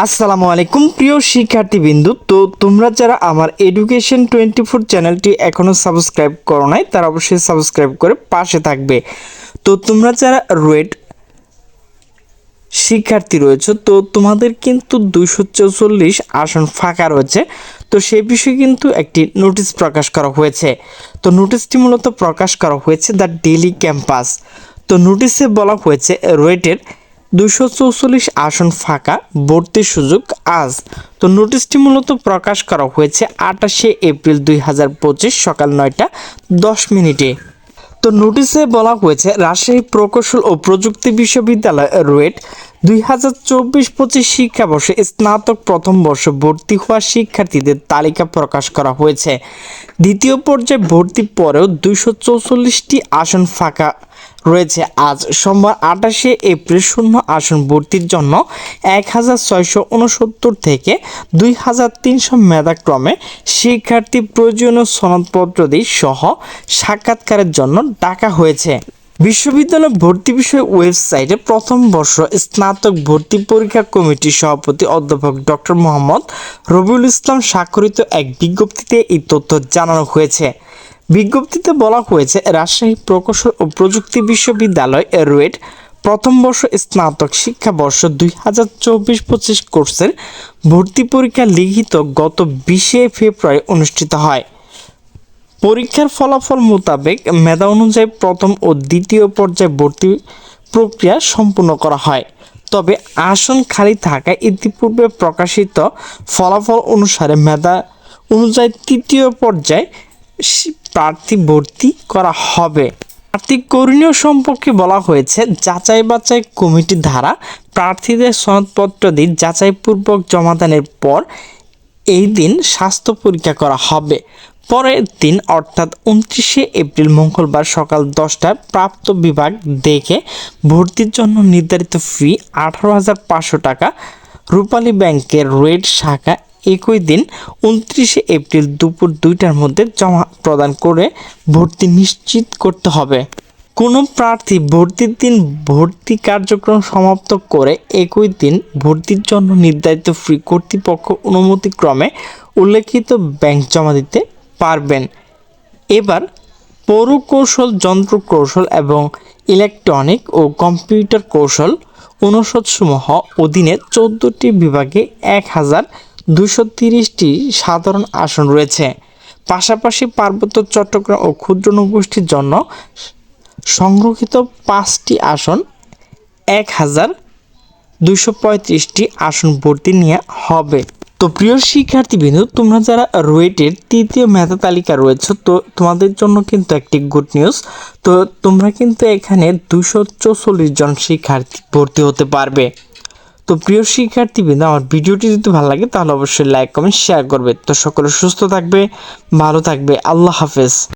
আসসালামু আলাইকুম প্রিয় শিক্ষার্থীবৃন্দু। তো তোমরা যারা আমার এডুকেশন 24 চ্যানেলটি এখনও সাবস্ক্রাইব করো নাই তারা অবশ্যই সাবস্ক্রাইব করে পাশে থাকবে। তো তোমরা যারা রুয়েট শিক্ষার্থী রয়েছে তো তোমাদের কিন্তু 244 আসন ফাঁকা রয়েছে। তো সেই বিষয়ে কিন্তু একটি নোটিশ প্রকাশ করা হয়েছে। তো নোটিশটি মূলত প্রকাশ করা হয়েছে দ্য ডেইলি ক্যাম্পাস। তো নোটিশে বলা হয়েছে রুয়েটের 244 আসন ফাঁকা, ভর্তির সুযোগ আজ। তো নোটিশটি মূলত প্রকাশ করা হয়েছে 28 এপ্রিল 2025 সকাল 9টা 10 মিনিটে। তো নোটিশে বলা হয়েছে রাজশাহী প্রকৌশল ও প্রযুক্তি বিশ্ববিদ্যালয় রুয়েট 2024-25 শিক্ষাবর্ষে স্নাতক প্রথম বর্ষ ভর্তি হওয়া শিক্ষার্থীদের তালিকা প্রকাশ করা হয়েছে। দ্বিতীয় পর্যায়ে ভর্তি পরেও 244টি আসন ফাঁকা রয়েছে। আজ সোমবার 28 এপ্রিল শূন্য আসন ভর্তির জন্য 1669 থেকে 2300 মেধাক্রমে শিক্ষার্থী প্রয়োজনীয় সনদপত্রাদি সহ সাক্ষাৎকারের জন্য ডাকা হয়েছে। বিশ্ববিদ্যালয় ভর্তি বিষয়ে ওয়েবসাইটে প্রথম বর্ষ স্নাতক ভর্তি পরীক্ষা কমিটির সভাপতি অধ্যাপক ডক্টর মোহাম্মদ রবিউল ইসলাম স্বাক্ষরিত এক বিজ্ঞপ্তিতে এই তথ্য জানানো হয়েছে। বিজ্ঞপ্তিতে বলা হয়েছে রাজশাহী প্রকৌশল ও প্রযুক্তি বিশ্ববিদ্যালয় রুয়েট প্রথম বর্ষ স্নাতক শিক্ষাবর্ষ 2024-25 কোর্সের ভর্তি পরীক্ষা লিখিত গত 20 ফেব্রুয়ারি অনুষ্ঠিত হয়। পরীক্ষার ফলাফল মোতাবেক মেধা অনুযায়ী প্রথম ও দ্বিতীয় পর্যায়ে ভর্তি প্রক্রিয়া সম্পূর্ণ করা হয়। তবে আসন খালি থাকায় ইতিপূর্বে প্রকাশিত ফলাফল অনুসারে মেধা অনুযায়ী তৃতীয় পর্যায়ে প্রার্থী ভর্তি করা হবে। প্রার্থী করণীয় সম্পর্কে বলা হয়েছে যাচাই বাছাই কমিটি দ্বারা প্রার্থীদের সনদপত্রাদি যাচাইপূর্বক জমাদানের পর এই দিন স্বাস্থ্য পরীক্ষা করা হবে। পরের দিন অর্থাৎ 29 এপ্রিল মঙ্গলবার সকাল 10টায় প্রাপ্ত বিভাগ দেখে ভর্তির জন্য নির্ধারিত ফি 18,500 টাকা রূপালী ব্যাংকের রুয়েট শাখা একই দিন 29 এপ্রিল দুপুর 2টার মধ্যে জমা প্রদান করে ভর্তি নিশ্চিত করতে হবে। কোনো প্রার্থী ভর্তির দিন ভর্তি কার্যক্রম সমাপ্ত করে একই দিন ভর্তির জন্য নির্ধারিত ফি কর্তৃপক্ষ অনুমতিক্রমে উল্লেখিত ব্যাংক জমা দিতে পারবেন। এবার পৌরকৌশল, যন্ত্র কৌশল এবং ইলেকট্রনিক ও কম্পিউটার কৌশল অনুষদসমূহ অধীনে 14টি বিভাগে 1230টি সাধারণ আসন রয়েছে। পাশাপাশি পার্বত্য চট্টগ্রাম ও ক্ষুদ্র নৌগোষ্ঠীর জন্য সংরক্ষিত 5টি আসন 1235টি আসন ভর্তি নেওয়া হবে। তো প্রিয় শিক্ষার্থীবৃন্দ, তোমরা যারা রুয়েটের তৃতীয় মেধা তালিকা রয়েছে তো তোমাদের জন্য কিন্তু একটি গুড নিউজ। তো তোমরা কিন্তু এখানে 244 জন শিক্ষার্থী ভর্তি হতে পারবে। তো প্রিয় শিক্ষার্থীবৃন্দ, আমার ভিডিওটি যদি ভালো লাগে তাহলে অবশ্যই লাইক কমেন্ট শেয়ার করবে। তো সকলে সুস্থ থাকবে, ভালো থাকবে। আল্লাহ হাফেজ।